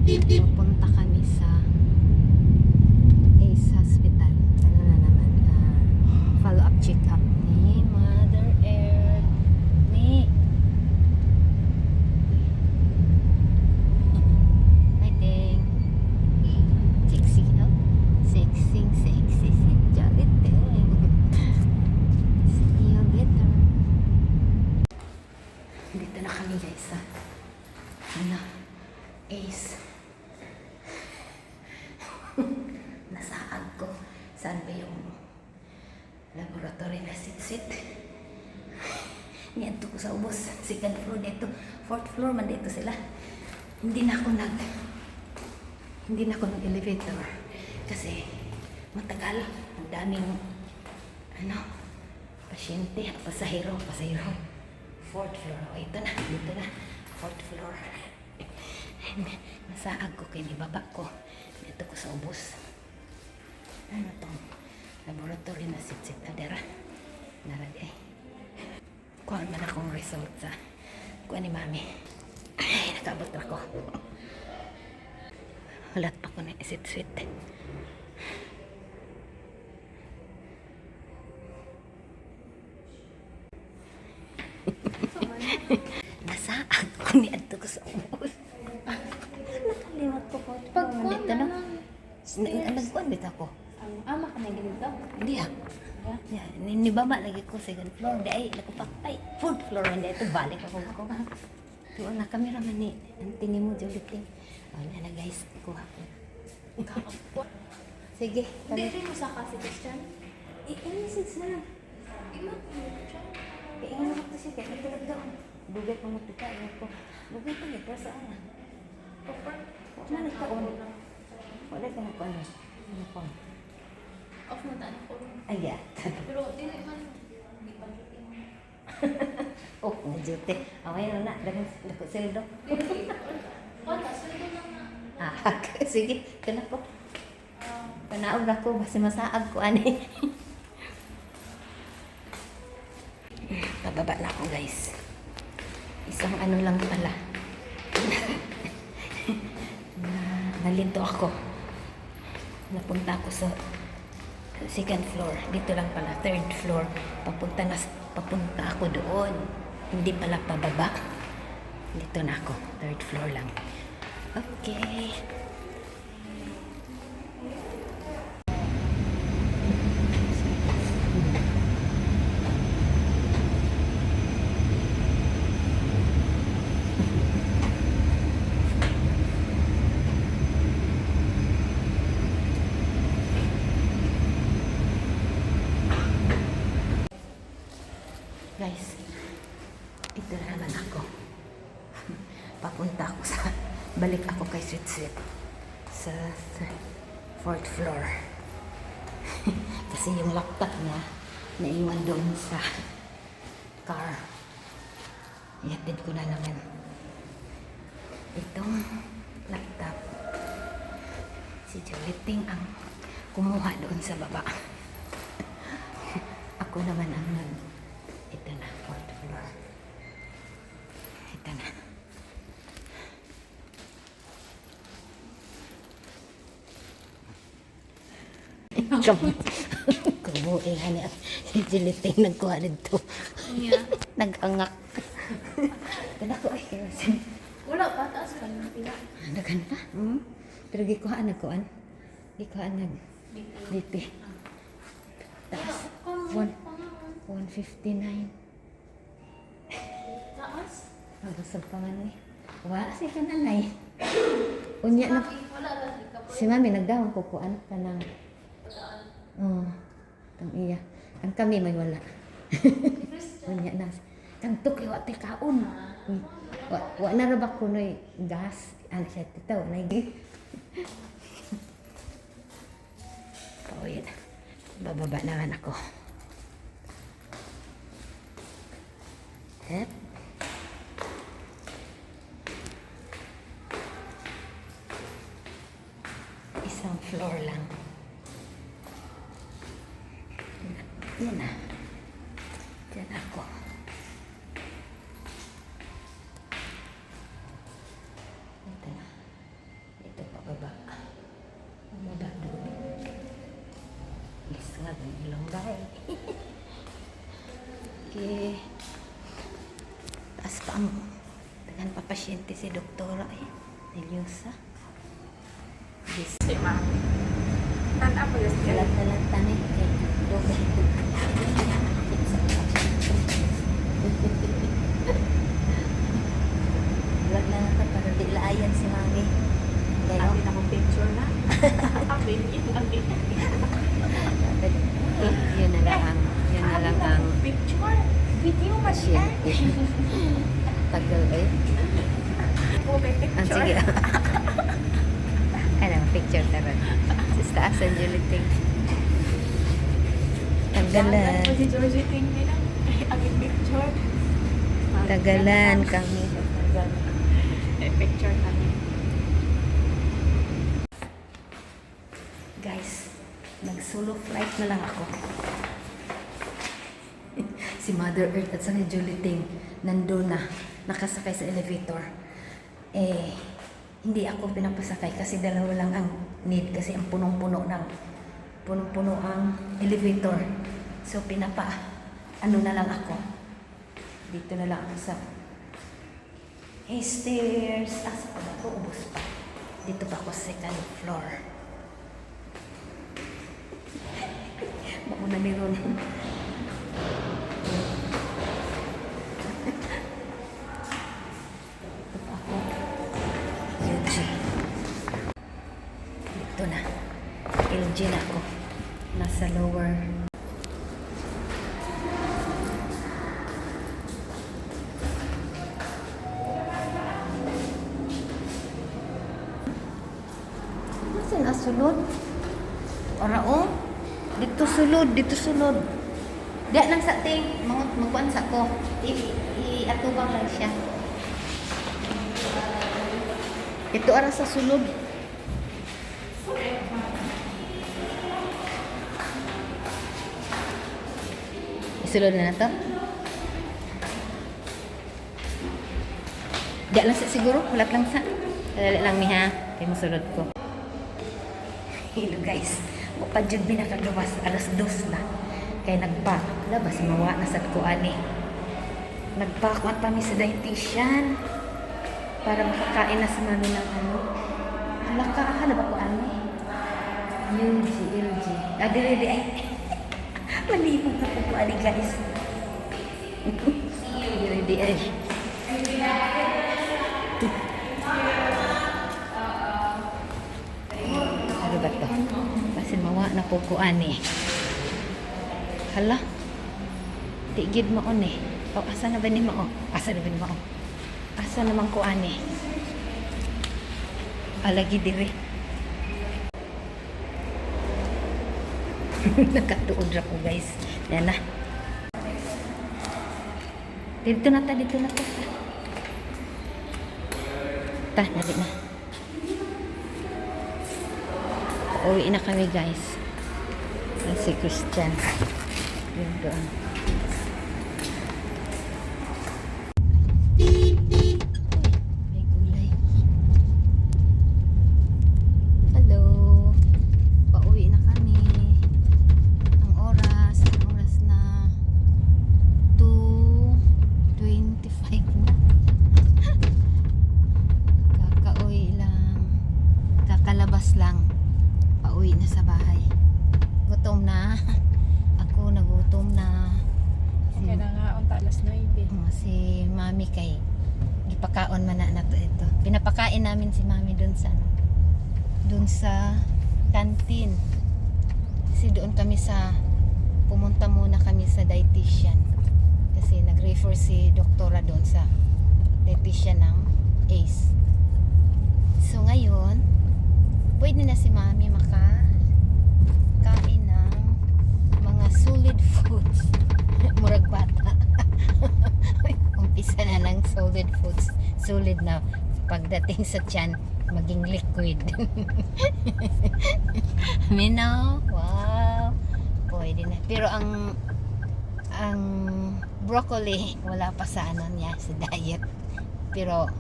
Pupunta kami sa Ace Hospital. Ano na naman, follow-up check-up ni Mother Earth. Ni Fighting. Sexy, no? Sexy, sexy, jolly thing. See you later. Dito na kami guys sa Ace. Nasaag ko. Saan ba yung laboratory na sit-sit? Niyan ko sa ubos. Second floor dito. Fourth floor man dito sila. Hindi na ako nag-elevator. Kasi matagal. Ang daming pasyente. Pasahero. Fourth floor. O, ito na. Dito na. Fourth floor. Nasaag ko kay nibaba ko. Dito ko sa ubos. Ano tong laboratory na sit-sit adera. Naragay. Kuha man akong result sa kuha ni mami. Ay, nakabot ako. Halat pa ko na sit-sit. Nasaag ko ni adto ko sa ubos. Nakaliwat ko po. Pagkuhan Dito na. Nagkuhan dito ako. Ama ka na ganito? Hindi nibaba lagi ko second floor. Di ay, nakupaktay. Fourth floor man dito. Balik ako ko. Tuwa na camera man ni. Ang tingin mo, Joliting. Wala na guys. Kuha ko. Sige. Hindi rin mo sa kasi Christian. I-message na lang. Ingat mo ito siya. Kaya natulog daw. Dugat mo mo tika. Ingat ko. Dugat mo ito. Saan na? Wala nagkaon. Wala ka na paano. Ano pa? Off mo tayo ko. Ay, yeah. Pero hindi man. Hindi pa duty mo. Oh, na-duty. Okay na na. Dako sildo. Wala, sulit lang na. Sige. Kana po. Panaog ako. Basta masaag ko, ani. Pababa na ako, guys. Isang ano lang pala. Nalinto ako. Napunta ako sa second floor. Dito lang pala, third floor. Papunta ako doon. Hindi pala pababa. Dito na ako. Third floor lang. Okay. Guys, ito na naman ako. Papunta ako balik ako kay Sweet Sweet sa fourth floor. Kasi yung laptop niya, naiwan doon sa car. Ihatid ko na naman itong laptop. Si Joliting ang kumuha doon sa baba. Ako naman ang ito na, fourth floor. Ito na. Kabuhay nga niya. Si Jiliting nagkuha dito. Yeah. Nag-angak. Ito ko ay. Wala pa, taas ka ng pila. Naganda. Pero gikuhaan nagkuhaan. Gikuhaan nag-DP. Taas. 159. Taas? Nagusap pa man eh. Wala si kananay. Unya na. Wala lang, di ka po. Si mami nagdawang kukuan ka ng. Oo. Kang iya. Ang kami may wala. Unya na. Kang tukay wate kaon. Wa na ra ba kunoy gas. Ano siya titaw na igi. Oh, yan. Bababa naman ako. Hep. Isang floor lang. Yan na. Diyan ako. Ito na. pa ang tagan pa pasyente si doktora eh. Nelyosa. This. Diba? Tanda po yung skill. Dalat-dalat tani kay dobe. Dalat na nata para di laayan si mami. Kaya Abi na kong picture na. Abi, abi. yun na lang ang Picture. Video pa siya. pasyente. Tagal eh. Okay, Ang picture. sige. Ano, picture taron. Sista asan juliting. Tagalan. Si Georgie tingin na. Abi picture. Tagalan kami. Picture kami. Guys, nag-solo flight na lang ako. Si Mother Earth at saka Julie Ting nandun na, nakasakay sa elevator. Eh, hindi ako pinapasakay kasi dalawa lang ang need kasi ang punong-puno ang elevator. So, ano na lang ako. Dito na lang ako sa stairs. Asa pa ba ako? Ubus pa. Dito pa ako sa second floor. Mauna ni Ron. Dito pa ako. LG. Dito na. LG na ako. Nasa lower. Nasaan ang sulod? Oraong? Dito sulod, dito sulod. Diya lang sa ting, magkuhan sa ko. I-atubang lang siya. Ito ara sa sulod. Isulod na to. Diya lang sa siguro, walat lang sa. Dali lang niya, kay masulod ko. Hello guys. Padyod binakagawas alas 2 na. Kaya nagpa. Labas mawa na sa kuani. Nagpakot kami sa dietitian. Para makakain na sa mami ng ano. Halaka ba ko ani? LG. Adi ay. Malibog na po kuani guys. Ready ay. Ano ba to? Kasi mawa na po ko ani. Hala. Tigid mo on eh. O, asa na ba ni mo? Asa na ba ni mo? Asa naman ko ani? Alagi dire. Nakatuod ra ko guys. Yan na. Dito na ta. Ta, dali na. Uwi na kami guys. Si Christian. Yun doon. May gulay. Hello. Pauwi na kami. Ang oras na 2:25 na. Kakauwi lang. Kakalabas lang. Pauwi na sa bahay. Gutom na. Ako nagutom na. Kaya na nga, unta alas 9. Si mami kay gipakaon man na to ito. Pinapakain namin si mami doon sa canteen. Kasi doon kami pumunta muna kami sa dietitian. Kasi nag-refer si doktora doon sa dietitian ng ACE. So ngayon, pwede na si mami makakain ng mga solid foods. Murag bata. Umpisa na ng solid foods. Solid na pagdating sa tiyan, maging liquid. Mino, wow. Pwede na. Pero ang broccoli, wala pa sa niya, sa diet. Pero,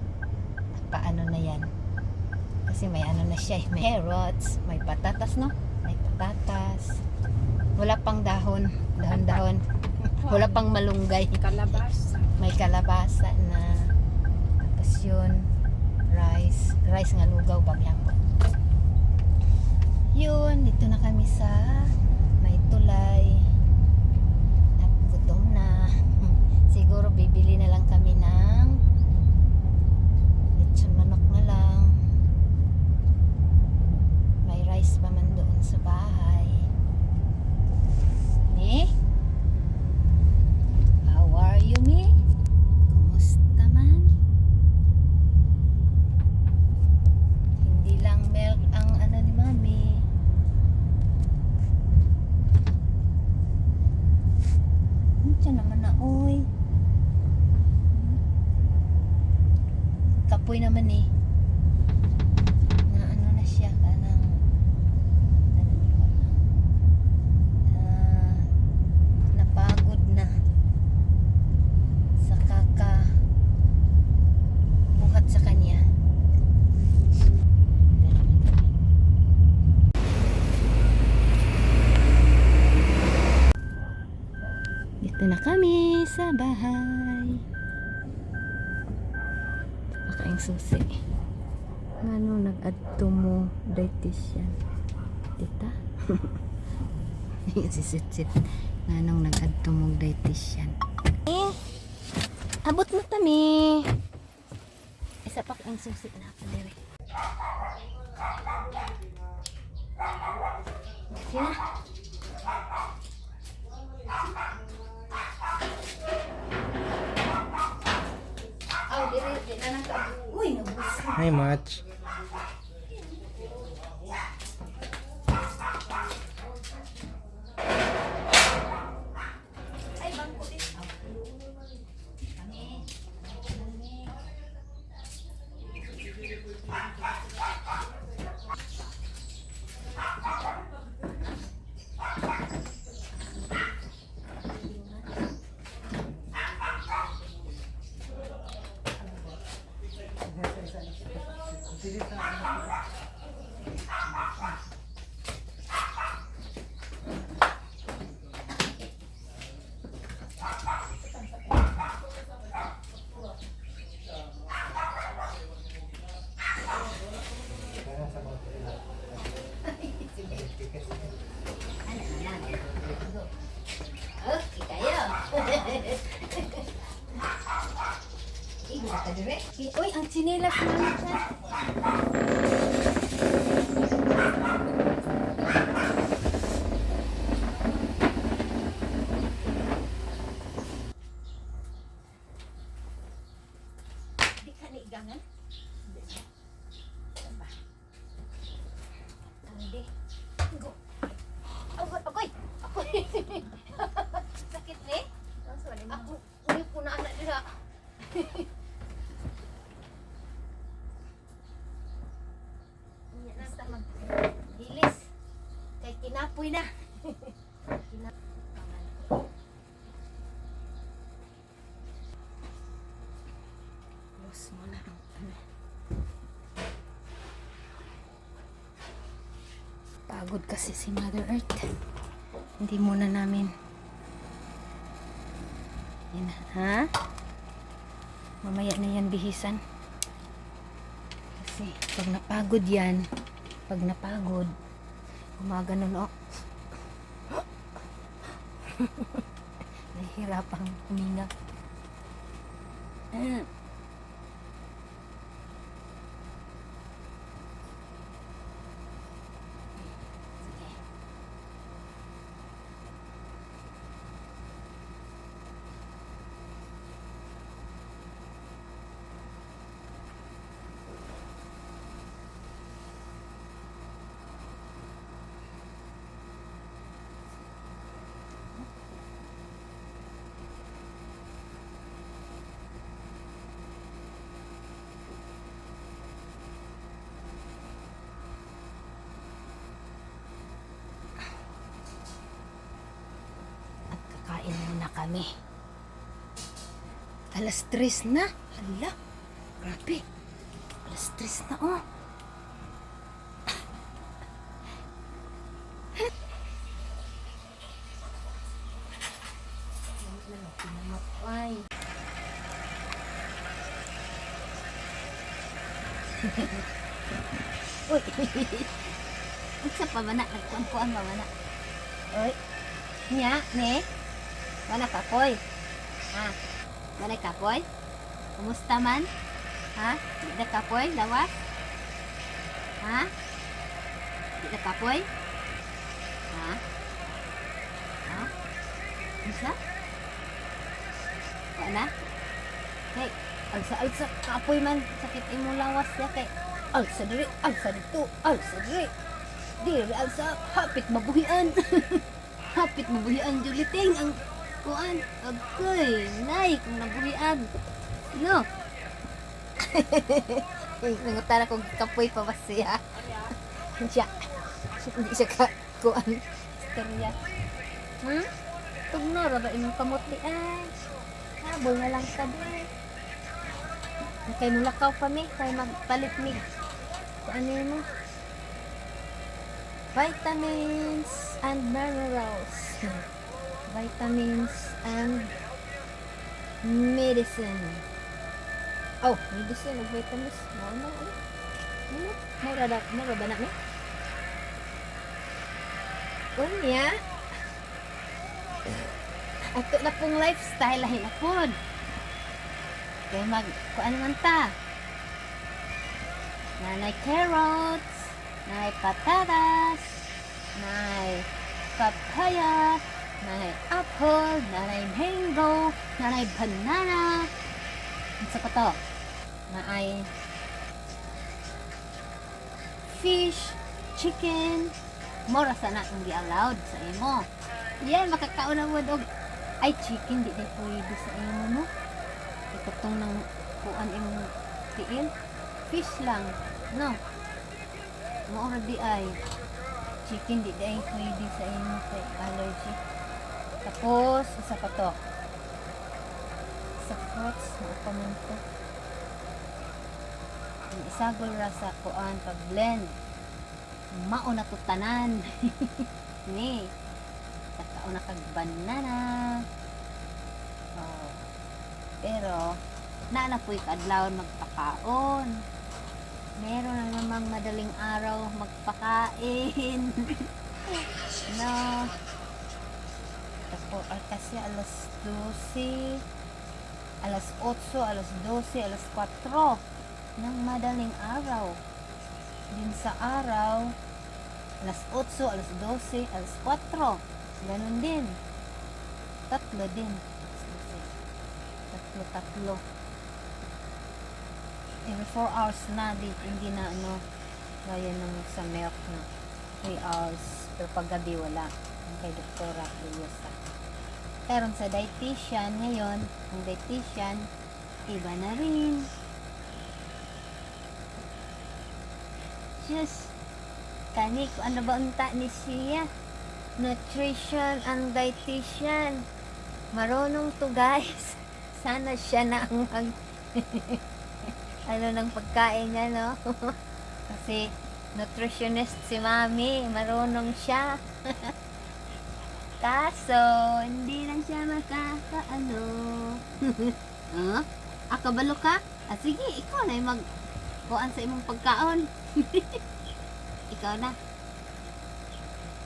paano na yan? Kasi may na siya, may carrots, may patatas, no? May patatas. Wala pang dahon. Dahon-dahon. Wala pang malunggay. Kalabasa. May kalabasa na. Tapos yun, rice. Rice nga lugaw bagyang ko. Yun, dito na kami sa may tulay. Gutom na. Siguro bibili na lang kami ng lechon manok na lang. May rice pa man doon sa bahay. Ni? How are you, Mi? Kumusta man? Hindi lang milk ang ano ni Mami. Diyan naman na, oy. Kapoy naman eh. Na ano na siya, kanang napagod na sa kaka buhat sa kanya. Dito na kami sa bahay. Pakaing susi. Ano nag-adto mo dietitian? Tita? Si sit-sit. Anong nag-adto mo dietitian? Abot mo tami. Isa pa ang susi na ako dire. Sige na. Uy, nabus. Hi, Match. Ay, bangko din. Okay kayo. Iba ka dire. Uy, ang tsinelas namin siya. Di ka nigangan? Hindi. Go. Agoy, agoy. Agoy. Sakit ni? Ako, uli po na anak nila. Hindi na sa mag-dilis. Kay kinapoy na. Close mo na ang ano. Pagod kasi si Mother Earth. Hindi muna namin. Yan, ha? Mamaya na yan bihisan. Kasi pag napagod yan, pag napagod, gumaganon oh. Nahihirapang huminga. Kain muna kami. Alas 3 na. Hala. Grabe. Alas 3 na oh. Uy. Unsa pa man na nagkuan-kuan pa man na. Oy. Nya, ne. Wala ka koy. Ha. Wala ka koy. Kumusta man? Ha? Di na ka koy lawas? Ha? Di na ka koy? Ha? Ha? Unsa? Wala? Hey, alsa kapoy man sakit imo lawas ya kay alsa diri, alsa dito, alsa diri. Diri alsa hapit mabuhian. Hapit mabuhian juliting ang kuan. Agoy, nay kung nabuhian. No. Nangutara kong kapoy pa ba siya? Siya. Hindi siya ka kuan. Istorya. Hmm? Tugno ra ba imong kamot di ay? Habol na lang ka di. Kay mulakaw pa mi, kay magpalit mi. Ano mo? Vitamins and minerals. Vitamins and medicine. Oh, medicine and vitamins. Ano? Mura ba na mi? Unya. Ato na pong lifestyle lahi na pod. Kaya kuan man ta. Nanay carrots, nanay patatas, nanay papaya, nanay apple, nanay mango, nanay banana. Ano pa to? Nanay fish, chicken, mora sana ang gi-allowed sa imo. Yan, makakaon mo dog. Ay, chicken, di na pwede sa imo, no? Ikatong ng kuan imong tiil. Fish lang, no? Maura di ay. Chicken, di ay pwede sa imo kay allergy. Tapos, isa pa to. Sa fruits, makaman to. Isagol ra sa kuan pag-blend. Mauna to tanan. Ni. Nakauna kag banana. Oh. Pero naanapoy kadlawon magpakaon. Meron na namang madaling araw magpakain. No. Tapos kasi alas 12, alas 8, alas 12, alas 4 ng madaling araw. Din sa araw, alas 8, alas 12, alas 4. Ganun din. Tatlo din. Tatlo. Every 4 hours na, hindi na ano, gaya ng sa milk na 3 hours. Pero pag gabi wala. Ang kay Doktora Eliosa. Pero sa dietitian ngayon, ang dietitian, iba na rin. Just, kani ko ano ba unta ni siya? Nutrition and dietitian. Marunong to guys. Sana siya na ang ano ng pagkain niya, no? Kasi nutritionist si Mami. Marunong siya. Kaso, hindi lang siya makakaano. Huh? Akabalo ka? Ah, sige, ikaw na yung kuan sa imong pagkaon. Ikaw na.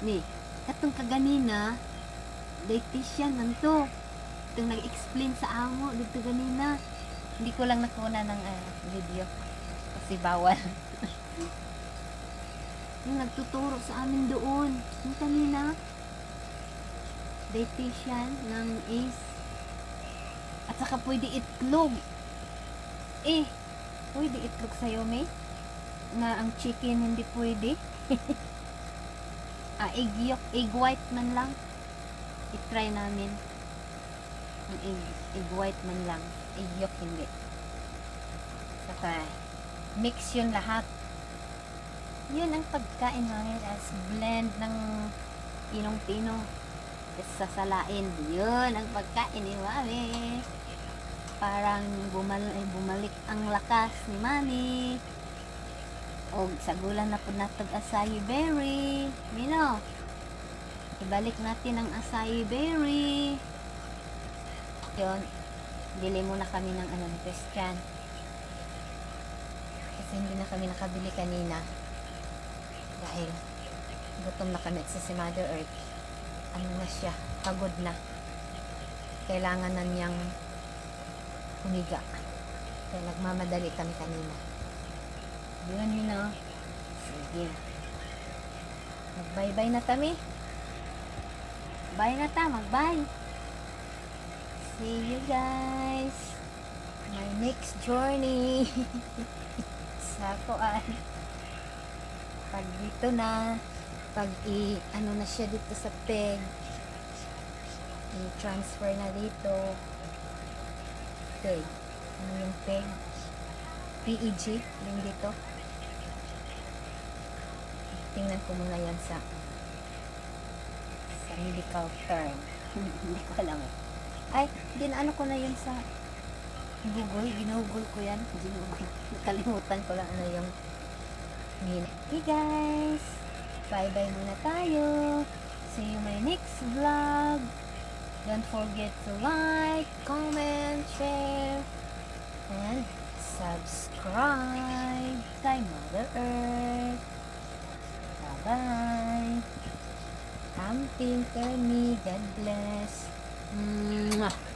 Ni, katong kaganina, dietitian man to. Itong nag-explain sa amo dito ganina. Hindi ko lang nakuna ng video. Kasi bawal. Yung nagtuturo sa amin doon. Yung kanina, dietitian ng ACE. At saka pwede itlog. Pwede itlog sa'yo, May? Na ang chicken hindi pwede. Egg white man lang. I-try namin. Ang egg white man lang. Egg yolk hindi. Saka, mix yun lahat. Yun ang pagkain namin as blend ng pinong-pino. Sasalain. Yun ang pagkain ni Mami. Parang bumalik ang lakas ni Mami. O sa gulan na po natag acai berry. Mino. Ibalik natin ang acai berry. Yun. Bili muna kami ng Christian. Kasi Kasi hindi na kami nakabili kanina. Dahil gutom na kami at si Mother Earth. Ano na siya, pagod na. Kailangan na niyang humiga. Kaya nagmamadali kami kanina. Yun yun o. Sige. Mag-bye-bye na kami. Bye na ta, mag-bye. See you guys. My next journey. Sa kuan. Pag dito na, pag ano na siya dito sa peg, i-transfer na dito. Peg. Ano yung peg? PEG. Yung dito. Tingnan ko muna yan sa medical term. Hindi ko alam eh. Ay, ginaano ko na yun sa Google. Ginugol ko yan. Ginugol. Nakalimutan ko lang ano yung meaning. Okay guys. Bye-bye muna tayo. See you my next vlog. Don't forget to like, comment, share, and subscribe kay Mother Earth. Bye-bye. Camping kami. God bless. Mwah.